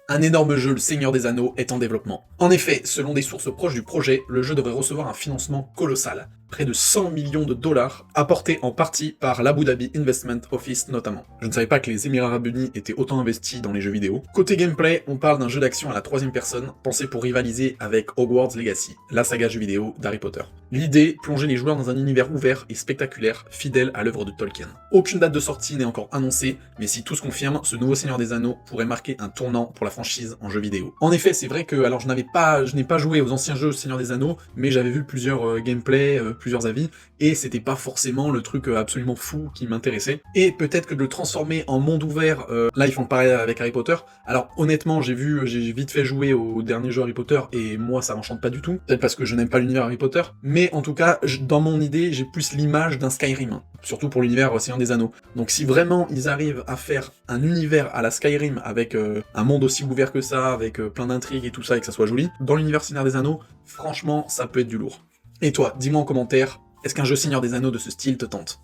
Un énorme jeu, le Seigneur des Anneaux, est en développement. En effet, selon des sources proches du projet, le jeu devrait recevoir un financement colossal, près de 100 millions de dollars, apportés en partie par l'Abu Dhabi Investment Office notamment. Je ne savais pas que les Émirats Arabes Unis étaient autant investis dans les jeux vidéo. Côté gameplay, on parle d'un jeu d'action à la troisième personne, pensé pour rivaliser avec Hogwarts Legacy, la saga jeux vidéo d'Harry Potter. L'idée, plonger les joueurs dans un univers ouvert et spectaculaire, fidèle à l'œuvre de Tolkien. Aucune date de sortie n'est encore annoncée, mais si tout se confirme, ce nouveau Seigneur des Anneaux pourrait marquer un tournant pour la franchise en jeu vidéo. En effet, c'est vrai que, alors je n'ai pas joué aux anciens jeux Seigneur des Anneaux, mais j'avais vu plusieurs gameplays, plusieurs avis, et c'était pas forcément le truc absolument fou qui m'intéressait. Et peut-être que de le transformer en monde ouvert, là ils font pareil avec Harry Potter. Alors honnêtement, j'ai vite fait jouer au dernier jeu Harry Potter, et moi ça m'enchante pas du tout. Peut-être parce que je n'aime pas l'univers Harry Potter, mais en tout cas, dans mon idée, j'ai plus l'image d'un Skyrim, surtout pour l'univers Seigneur des Anneaux. Donc si vraiment ils arrivent à faire un univers à la Skyrim avec un monde aussi ouvert que ça, avec plein d'intrigues et tout ça, et que ça soit joli, dans l'univers Seigneur des Anneaux, franchement, ça peut être du lourd. Et toi, dis-moi en commentaire, est-ce qu'un jeu Seigneur des Anneaux de ce style te tente ?